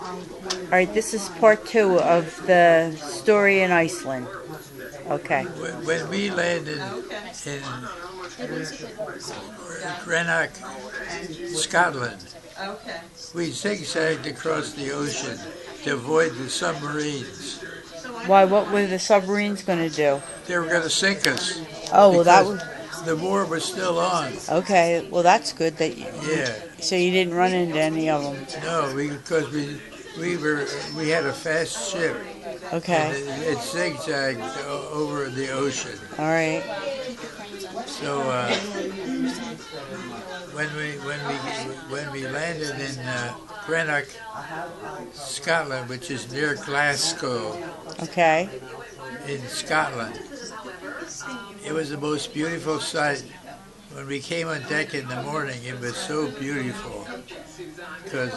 All right, this is part 2 of the story in Iceland. Okay. When we landed in Greenock, Scotland, we zigzagged across the ocean to avoid the submarines. Why? What were the submarines going to do? They were going to sink us. Oh, well, that was the war was still on. okay. Well, that's good that you. Yeah. So you didn't run into any of them. No, because we had a fast ship. Okay. And it zigzagged over the ocean. All right. So when we landed in Greenock, Scotland, which is near Glasgow. Okay. In Scotland, it was the most beautiful sight. When we came on deck in the morning, it was so beautiful because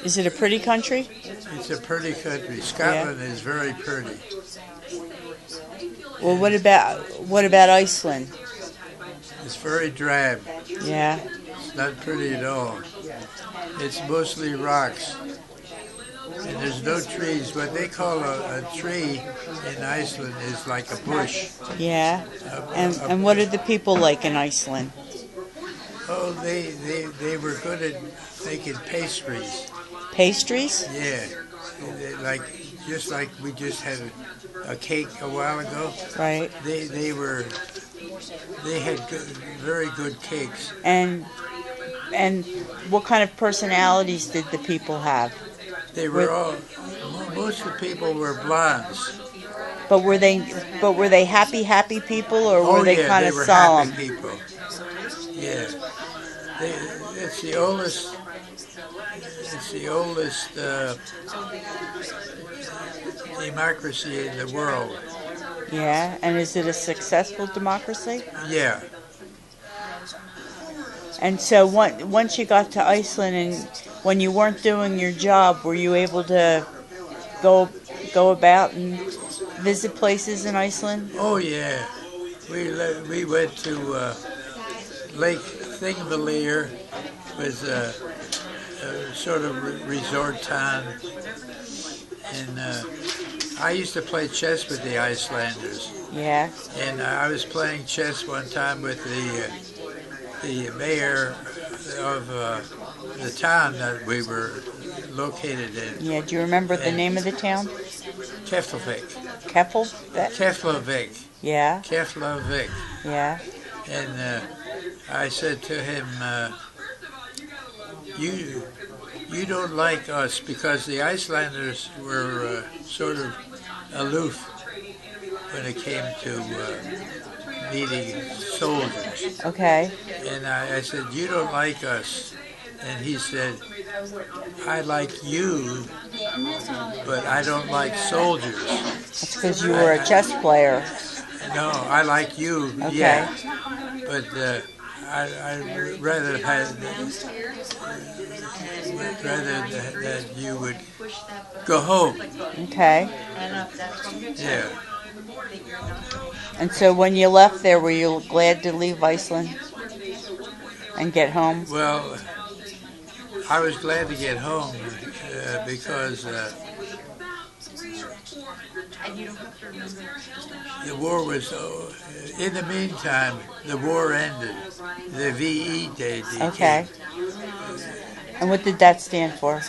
Is it a pretty country? It's a pretty country. Scotland is very pretty. Well, what about Iceland? It's very drab. Yeah. It's not pretty at all. It's mostly rocks. And there's no trees. What they call a tree in Iceland is like a bush. Yeah. And what are the people like in Iceland? Oh, they were good at making pastries. Pastries? Yeah. Just like we just had a cake a while ago. Right. They had very good cakes. And what kind of personalities did the people have? They were all. Most of the people were blondes. But were they happy people, or were they kind of solemn? Happy people. Yeah. It's the oldest. It's the oldest democracy in the world. Yeah, and is it a successful democracy? Yeah. And so once you got to Iceland, and when you weren't doing your job, were you able to go about and visit places in Iceland? Oh yeah, we went to Lake Thingvellir, was a sort of resort town, and I used to play chess with the Icelanders. Yeah. And I was playing chess one time with the mayor of the town that we were located in. Yeah. Do you remember the name of the town? Keflavik. Keflavik. Yeah. Keflavik. Yeah. And I said to him, you don't like us, because the Icelanders were sort of aloof when it came to meeting soldiers. Okay. And I said, you don't like us. And he said, I like you, but I don't like soldiers. That's because you were a chess player. No, I like you, okay. Yeah. But I'd rather that you would go home. Okay. Yeah. And so when you left there, were you glad to leave Iceland and get home? Well, I was glad to get home because the war was. In the meantime, the war ended. The VE Day. Okay. And what did that stand for?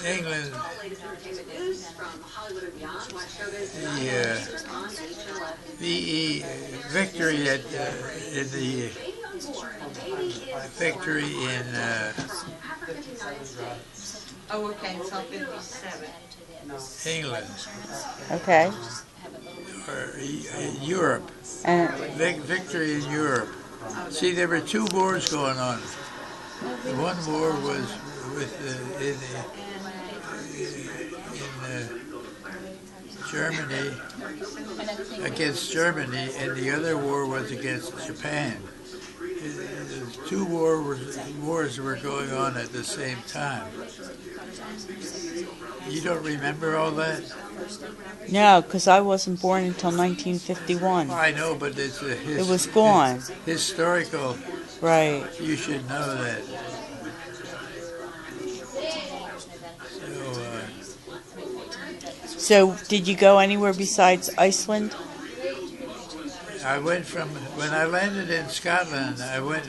England. The VE victory in the victory in. Oh, okay, so 57. England. Okay. Or Europe. Victory in Europe. See, there were two wars going on. One war was with Germany, against Germany, and the other war was against Japan. Two wars were going on at the same time. You don't remember all that? No, because I wasn't born until 1951. I know, but it's it was gone. Historical Right. You should know that. So, So, did you go anywhere besides Iceland? I went from, when I landed in Scotland, I went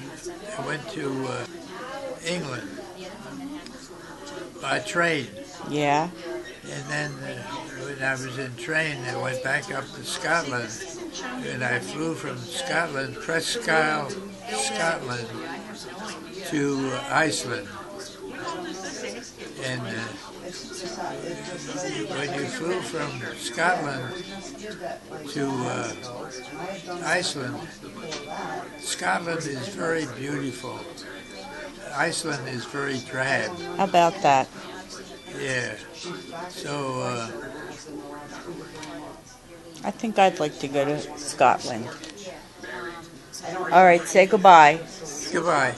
to England by train. Yeah. And then when I was in train, I went back up to Scotland. And I flew from Scotland, Presque Isle, Scotland, to Iceland. And when you flew from Scotland to Iceland, Scotland is very beautiful. Iceland is very drab. How about that? Yeah. So, I think I'd like to go to Scotland. All right, say goodbye. goodbye.